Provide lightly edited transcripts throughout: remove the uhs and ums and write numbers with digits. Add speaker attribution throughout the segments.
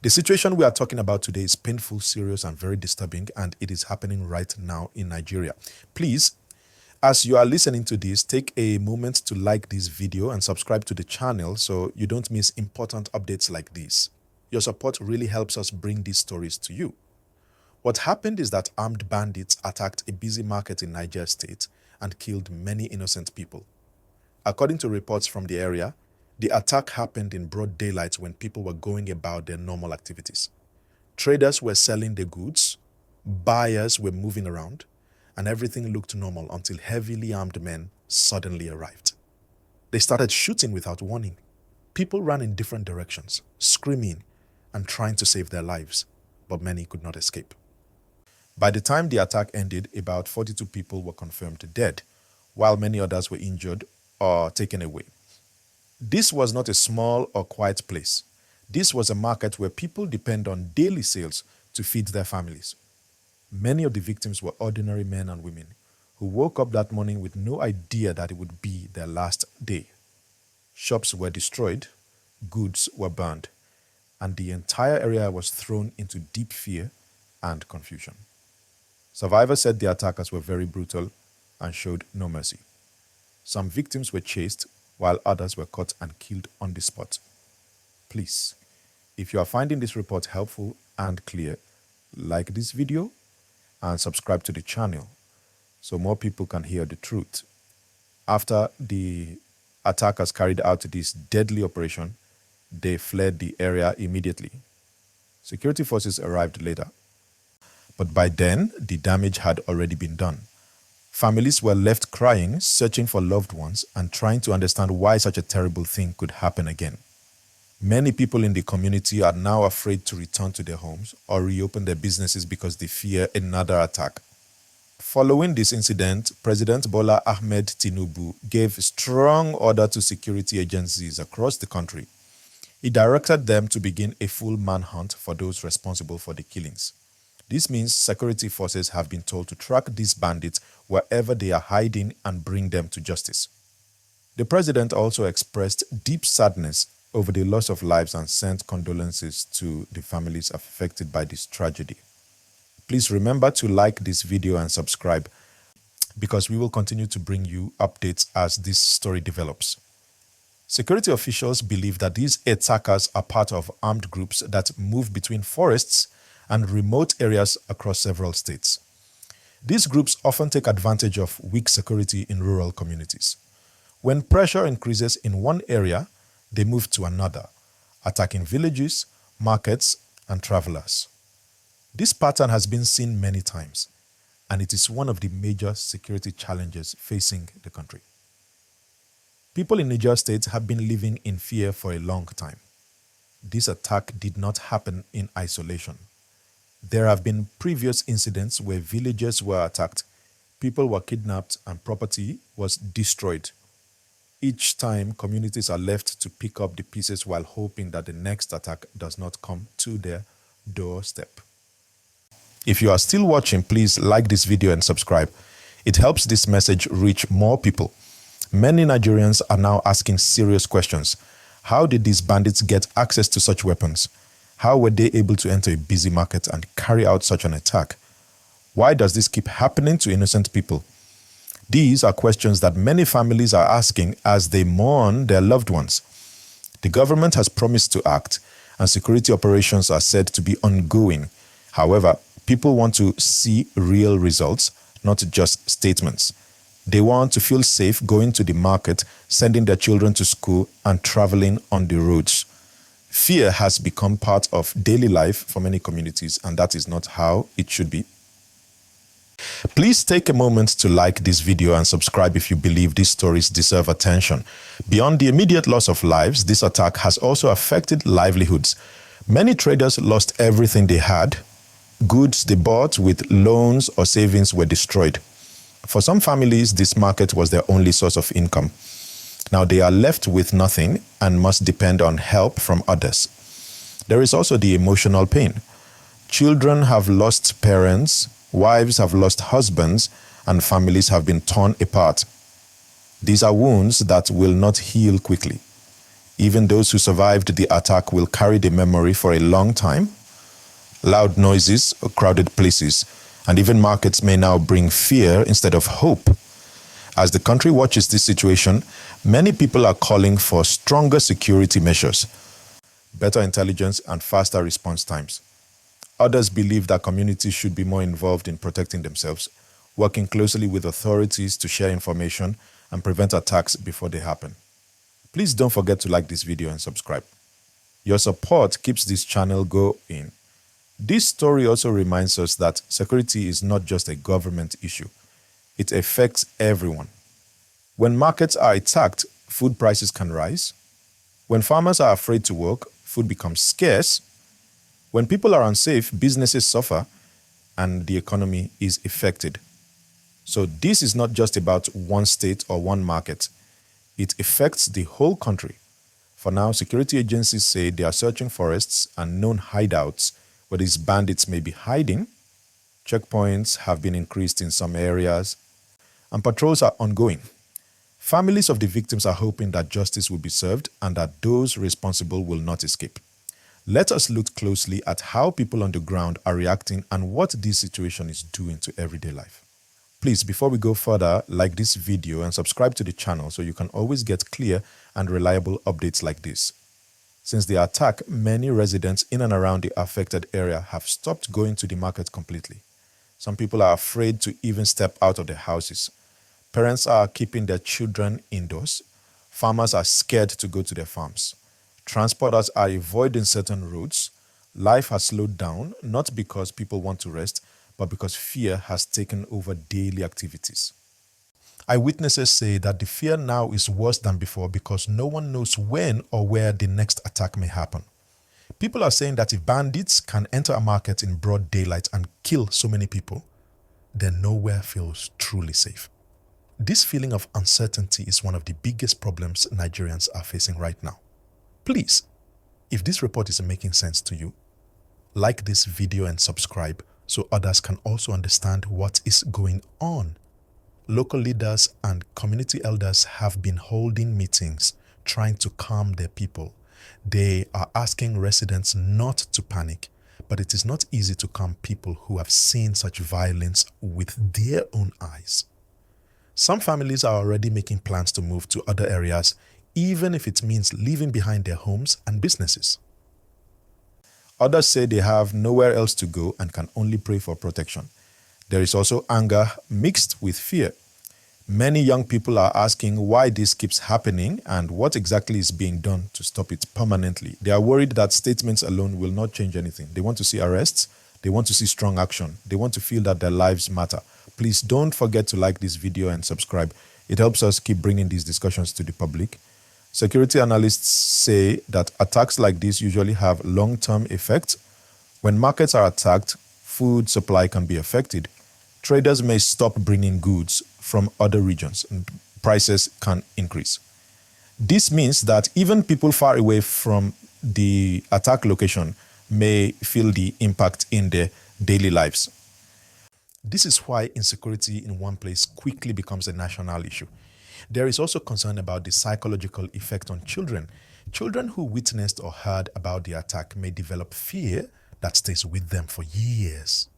Speaker 1: The situation we are talking about today is painful, serious, and very disturbing, and it is happening right now in Nigeria. Please, as you are listening to this, take a moment to like this video and subscribe to the channel so you don't miss important updates like this. Your support really helps us bring these stories to you. What happened is that armed bandits attacked a busy market in Niger State and killed many innocent people. According to reports from the area, the attack happened in broad daylight when people were going about their normal activities. Traders were selling their goods, buyers were moving around, and everything looked normal until heavily armed men suddenly arrived. They started shooting without warning. People ran in different directions, screaming and trying to save their lives, but many could not escape. By the time the attack ended, about 42 people were confirmed dead, while many others were injured or taken away. This was not a small or quiet place. This was a market where people depend on daily sales to feed their families. Many of the victims were ordinary men and women who woke up that morning with no idea that it would be their last day. Shops were destroyed, goods were burned, and the entire area was thrown into deep fear and confusion. Survivors said the attackers were very brutal and showed no mercy. Some victims were chased, while others were caught and killed on the spot. Please, if you are finding this report helpful and clear, like this video and subscribe to the channel so more people can hear the truth. After the attackers carried out this deadly operation, they fled the area immediately. Security forces arrived later, but by then the damage had already been done. Families were left crying, searching for loved ones, and trying to understand why such a terrible thing could happen again. Many people in the community are now afraid to return to their homes or reopen their businesses because they fear another attack. Following this incident, President Bola Ahmed Tinubu gave strong order to security agencies across the country. He directed them to begin a full manhunt for those responsible for the killings. This means security forces have been told to track these bandits wherever they are hiding and bring them to justice. The president also expressed deep sadness over the loss of lives and sent condolences to the families affected by this tragedy. Please remember to like this video and subscribe because we will continue to bring you updates as this story develops. Security officials believe that these attackers are part of armed groups that move between forests and remote areas across several states. These groups often take advantage of weak security in rural communities. When pressure increases in one area, they move to another, attacking villages, markets, and travelers. This pattern has been seen many times, and it is one of the major security challenges facing the country. People in Niger State have been living in fear for a long time. This attack did not happen in isolation. There have been previous incidents where villages were attacked, people were kidnapped, and property was destroyed. Each time, communities are left to pick up the pieces while hoping that the next attack does not come to their doorstep. If you are still watching, please like this video and subscribe. It helps this message reach more people. Many Nigerians are now asking serious questions. How did these bandits get access to such weapons? How were they able to enter a busy market and carry out such an attack? Why does this keep happening to innocent people? These are questions that many families are asking as they mourn their loved ones. The government has promised to act, and security operations are said to be ongoing. However, people want to see real results, not just statements. They want to feel safe going to the market, sending their children to school, and traveling on the roads. Fear has become part of daily life for many communities, and that is not how it should be. Please take a moment to like this video and subscribe if you believe these stories deserve attention. Beyond the immediate loss of lives, this attack has also affected livelihoods. Many traders lost everything they had. Goods they bought with loans or savings were destroyed. For some families, this market was their only source of income. Now they are left with nothing and must depend on help from others. There is also the emotional pain. Children have lost parents, wives have lost husbands, and families have been torn apart. These are wounds that will not heal quickly. Even those who survived the attack will carry the memory for a long time. Loud noises, crowded places, and even markets may now bring fear instead of hope. As the country watches this situation, many people are calling for stronger security measures, better intelligence, and faster response times. Others believe that communities should be more involved in protecting themselves, working closely with authorities to share information and prevent attacks before they happen. Please don't forget to like this video and subscribe. Your support keeps this channel going. This story also reminds us that security is not just a government issue. It affects everyone. When markets are attacked, food prices can rise. When farmers are afraid to work, food becomes scarce. When people are unsafe, businesses suffer and the economy is affected. So this is not just about one state or one market. It affects the whole country. For now, security agencies say they are searching forests and known hideouts where these bandits may be hiding. Checkpoints have been increased in some areas, and patrols are ongoing. Families of the victims are hoping that justice will be served and that those responsible will not escape. Let us look closely at how people on the ground are reacting and what this situation is doing to everyday life. Please, before we go further, like this video and subscribe to the channel so you can always get clear and reliable updates like this. Since the attack, many residents in and around the affected area have stopped going to the market completely. Some people are afraid to even step out of their houses. Parents are keeping their children indoors. Farmers are scared to go to their farms. Transporters are avoiding certain roads. Life has slowed down, not because people want to rest, but because fear has taken over daily activities. Eyewitnesses say that the fear now is worse than before because no one knows when or where the next attack may happen. People are saying that if bandits can enter a market in broad daylight and kill so many people, then nowhere feels truly safe. This feeling of uncertainty is one of the biggest problems Nigerians are facing right now. Please, if this report is making sense to you, like this video and subscribe so others can also understand what is going on. Local leaders and community elders have been holding meetings trying to calm their people. They are asking residents not to panic, but it is not easy to calm people who have seen such violence with their own eyes. Some families are already making plans to move to other areas, even if it means leaving behind their homes and businesses. Others say they have nowhere else to go and can only pray for protection. There is also anger mixed with fear. Many young people are asking why this keeps happening and what exactly is being done to stop it permanently. They are worried that statements alone will not change anything. They want to see arrests. They want to see strong action. They want to feel that their lives matter. Please don't forget to like this video and subscribe. It helps us keep bringing these discussions to the public. Security analysts say that attacks like this usually have long-term effects. When markets are attacked, food supply can be affected. Traders may stop bringing goods from other regions and prices can increase. This means that even people far away from the attack location may feel the impact in their daily lives. This is why insecurity in one place quickly becomes a national issue. There is also concern about the psychological effect on children. Children who witnessed or heard about the attack may develop fear that stays with them for years.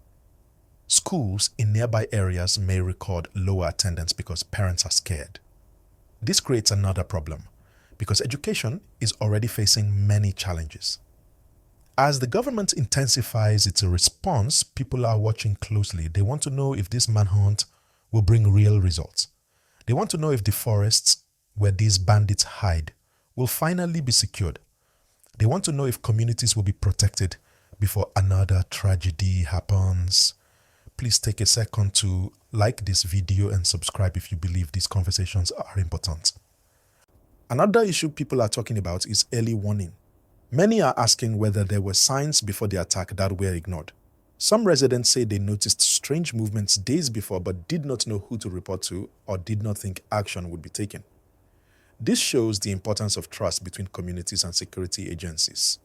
Speaker 1: Schools in nearby areas may record lower attendance because parents are scared. This creates another problem because education is already facing many challenges. As the government intensifies its response, people are watching closely. They want to know if this manhunt will bring real results. They want to know if the forests where these bandits hide will finally be secured. They want to know if communities will be protected before another tragedy happens. Please take a second to like this video and subscribe if you believe these conversations are important. Another issue people are talking about is early warning. Many are asking whether there were signs before the attack that were ignored. Some residents say they noticed strange movements days before but did not know who to report to or did not think action would be taken. This shows the importance of trust between communities and security agencies.